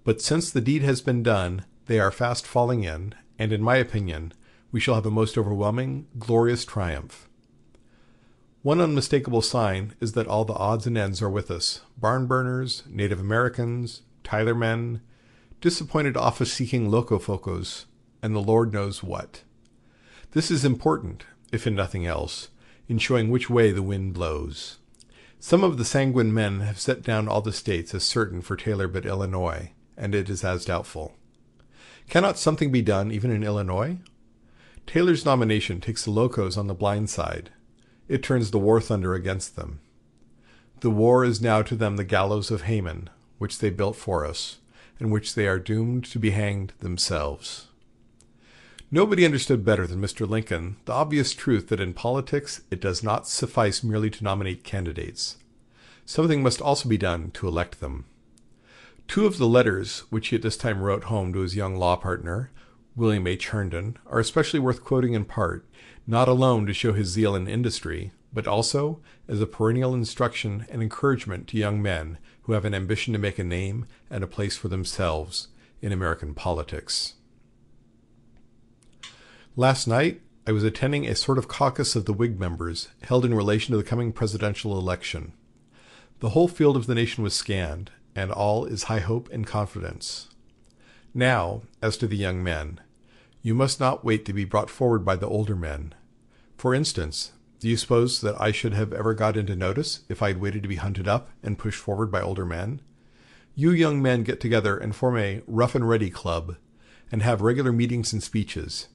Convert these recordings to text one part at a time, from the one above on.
But since the deed has been done, they are fast falling in, and in my opinion, we shall have a most overwhelming, glorious triumph. One unmistakable sign is that all the odds and ends are with us: barn burners, Native Americans, Tyler men, disappointed office-seeking locofocos, and the Lord knows what. This is important, if in nothing else, in showing which way the wind blows. Some of the sanguine men have set down all the states as certain for Taylor but Illinois, and it is as doubtful. Cannot something be done even in Illinois? Taylor's nomination takes the locos on the blind side. It turns the war thunder against them. The war is now to them the gallows of Haman, which they built for us, and which they are doomed to be hanged themselves. Nobody understood better than Mr. Lincoln the obvious truth that in politics it does not suffice merely to nominate candidates. Something must also be done to elect them. Two of the letters which he at this time wrote home to his young law partner, William H. Herndon, are especially worth quoting in part, not alone to show his zeal in industry, but also as a perennial instruction and encouragement to young men who have an ambition to make a name and a place for themselves in American politics. Last night, I was attending a sort of caucus of the Whig members held in relation to the coming presidential election. The whole field of the nation was scanned, and all is high hope and confidence. Now, as to the young men, you must not wait to be brought forward by the older men. For instance, do you suppose that I should have ever got into notice if I had waited to be hunted up and pushed forward by older men? You young men get together and form a rough and ready club, and have regular meetings and speeches.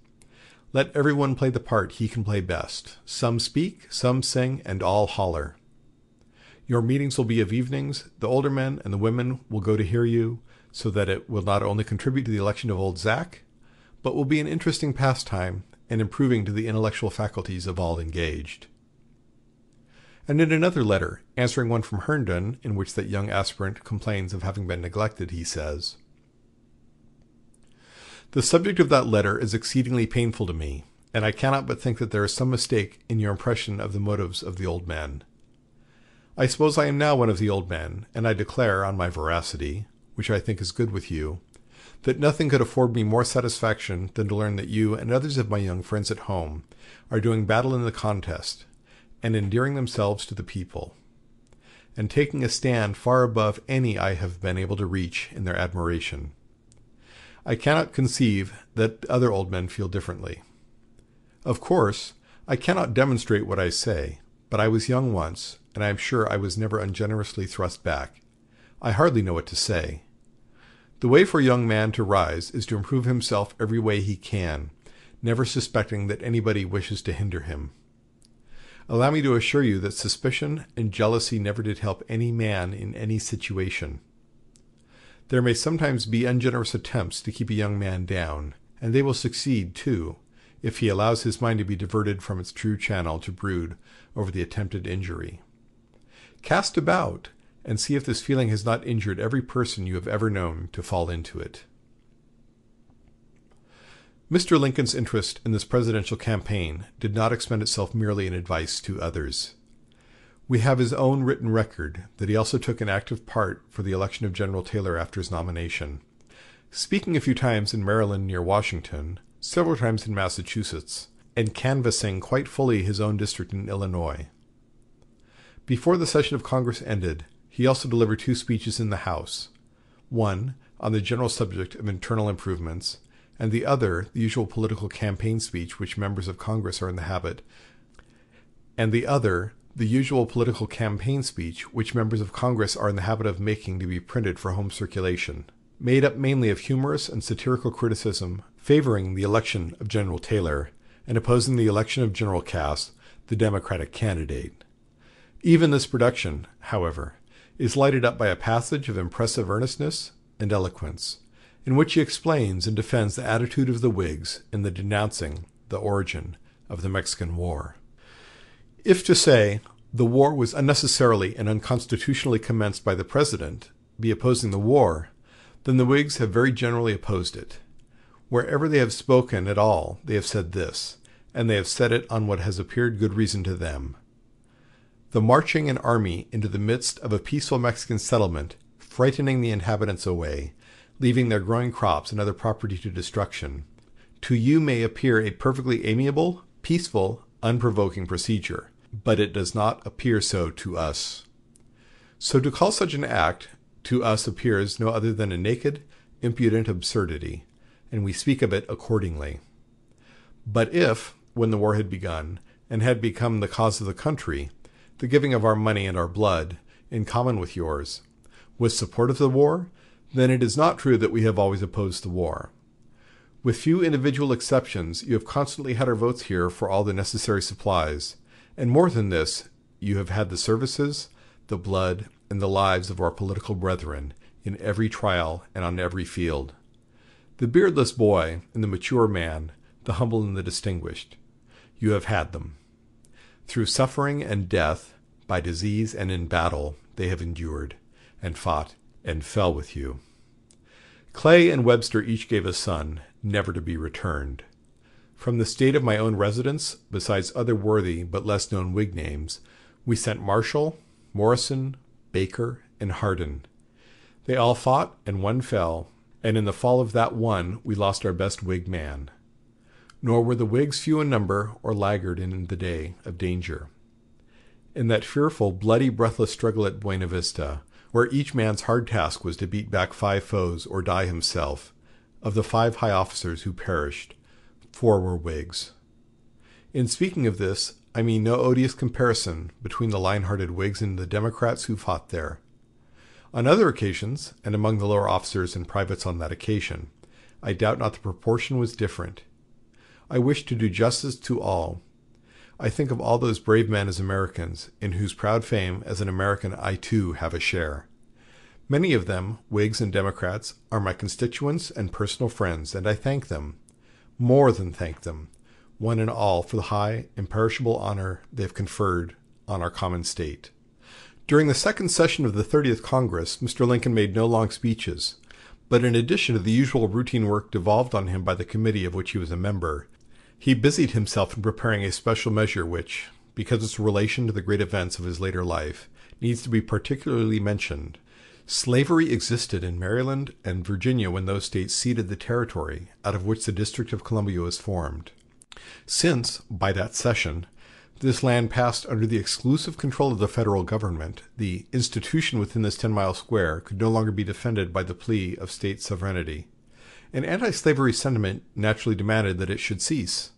Let everyone play the part he can play best. Some speak, some sing, and all holler. Your meetings will be of evenings. The older men and the women will go to hear you, so that it will not only contribute to the election of old Zach, but will be an interesting pastime and improving to the intellectual faculties of all engaged. And in another letter, answering one from Herndon, in which that young aspirant complains of having been neglected, he says, "The subject of that letter is exceedingly painful to me, and I cannot but think that there is some mistake in your impression of the motives of the old men. I suppose I am now one of the old men, and I declare on my veracity, which I think is good with you, that nothing could afford me more satisfaction than to learn that you and others of my young friends at home are doing battle in the contest, and endearing themselves to the people, and taking a stand far above any I have been able to reach in their admiration. I cannot conceive that other old men feel differently. Of course, I cannot demonstrate what I say, but I was young once, and I am sure I was never ungenerously thrust back. I hardly know what to say. The way for a young man to rise is to improve himself every way he can, never suspecting that anybody wishes to hinder him. Allow me to assure you that suspicion and jealousy never did help any man in any situation. There may sometimes be ungenerous attempts to keep a young man down, and they will succeed, too, if he allows his mind to be diverted from its true channel to brood over the attempted injury. Cast about, and see if this feeling has not injured every person you have ever known to fall into it." Mr. Lincoln's interest in this presidential campaign did not expend itself merely in advice to others. We have his own written record that he also took an active part for the election of General Taylor after his nomination, speaking a few times in Maryland near Washington, several times in Massachusetts, and canvassing quite fully his own district in Illinois. Before the session of Congress ended, he also delivered 2 speeches in the House, one on the general subject of internal improvements, and the other the usual political campaign speech which members of Congress are in the habit of making to be printed for home circulation, made up mainly of humorous and satirical criticism favoring the election of General Taylor and opposing the election of General Cass, the Democratic candidate. Even this production, however, is lighted up by a passage of impressive earnestness and eloquence, in which he explains and defends the attitude of the Whigs in the denouncing the origin of the Mexican War. If to say the war was unnecessarily and unconstitutionally commenced by the President be opposing the war, then the Whigs have very generally opposed it. Wherever they have spoken at all, they have said this, and they have said it on what has appeared good reason to them: the marching an army into the midst of a peaceful Mexican settlement, frightening the inhabitants away, leaving their growing crops and other property to destruction, to you may appear a perfectly amiable, peaceful, unprovoking procedure, but it does not appear so to us. So to call such an act to us appears no other than a naked, impudent absurdity, and we speak of it accordingly. But if, when the war had begun, and had become the cause of the country, the giving of our money and our blood, in common with yours, was support of the war, then it is not true that we have always opposed the war. With few individual exceptions, you have constantly had our votes here for all the necessary supplies, and more than this, you have had the services, the blood, and the lives of our political brethren in every trial and on every field. The beardless boy and the mature man, the humble and the distinguished, you have had them. Through suffering and death, by disease and in battle, they have endured, and fought, and fell with you. Clay and Webster each gave a son, never to be returned. From the state of my own residence, besides other worthy but less known Whig names, we sent Marshall, Morrison, Baker, and Hardin. They all fought, and one fell, and in the fall of that one we lost our best Whig man. Nor were the Whigs few in number or laggard in the day of danger. In that fearful, bloody, breathless struggle at Buena Vista, where each man's hard task was to beat back 5 foes or die himself, of the 5 high officers who perished, 4 were Whigs. In speaking of this, I mean no odious comparison between the lion-hearted Whigs and the Democrats who fought there. On other occasions, and among the lower officers and privates on that occasion, I doubt not the proportion was different. I wish to do justice to all. I think of all those brave men as Americans, in whose proud fame as an American I too have a share. Many of them, Whigs and Democrats, are my constituents and personal friends, and I thank them, more than thank them, one and all, for the high, imperishable honor they have conferred on our common state. During the second session of the 30th Congress, Mr. Lincoln made no long speeches, but in addition to the usual routine work devolved on him by the committee of which he was a member, he busied himself in preparing a special measure which, because of its relation to the great events of his later life, needs to be particularly mentioned. Slavery existed in Maryland and Virginia when those states ceded the territory out of which the District of Columbia was formed. Since, by that cession, this land passed under the exclusive control of the federal government, the institution within this 10-mile square could no longer be defended by the plea of state sovereignty. An anti-slavery sentiment naturally demanded that it should cease.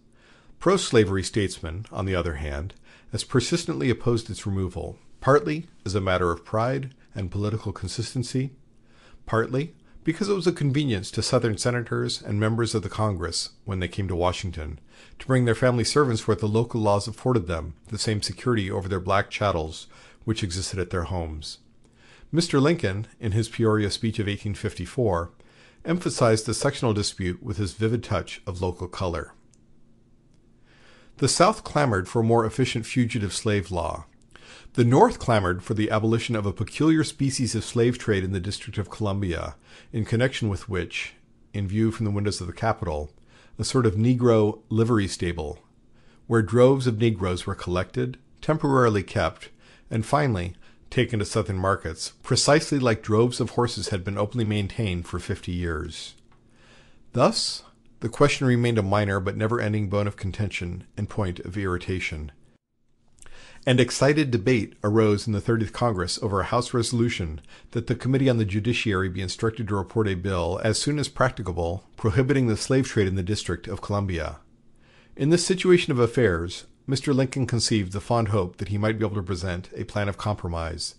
Pro-slavery statesmen, on the other hand, as persistently opposed its removal, partly as a matter of pride and political consistency, partly because it was a convenience to Southern senators and members of the Congress, when they came to Washington, to bring their family servants where the local laws afforded them the same security over their black chattels which existed at their homes. Mr. Lincoln, in his Peoria speech of 1854, emphasized the sectional dispute with his vivid touch of local color. The South clamored for a more efficient fugitive slave law. The North clamored for the abolition of a peculiar species of slave trade in the District of Columbia, in connection with which, in view from the windows of the Capitol, a sort of Negro livery stable, where droves of Negroes were collected, temporarily kept, and finally taken to Southern markets, precisely like droves of horses had been openly maintained for 50 years. Thus, the question remained a minor but never-ending bone of contention and point of irritation. And excited debate arose in the 30th Congress over a House resolution that the Committee on the Judiciary be instructed to report a bill as soon as practicable prohibiting the slave trade in the District of Columbia. In this situation of affairs, Mr. Lincoln conceived the fond hope that he might be able to present a plan of compromise.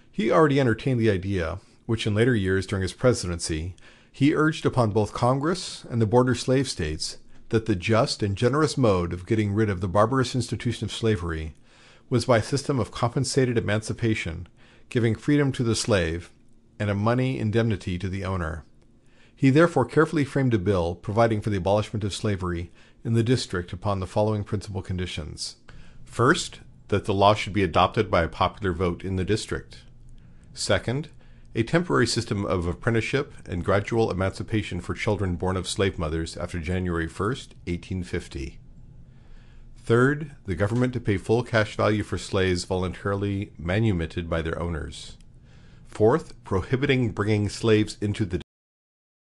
He already entertained the idea, which in later years during his presidency, he urged upon both Congress and the border slave states that the just and generous mode of getting rid of the barbarous institution of slavery was by a system of compensated emancipation, giving freedom to the slave and a money indemnity to the owner. He therefore carefully framed a bill providing for the abolishment of slavery in the district upon the following principal conditions. First, that the law should be adopted by a popular vote in the district. Second, a temporary system of apprenticeship and gradual emancipation for children born of slave mothers after January 1st, 1850. Third, the government to pay full cash value for slaves voluntarily manumitted by their owners. Fourth, prohibiting bringing slaves into the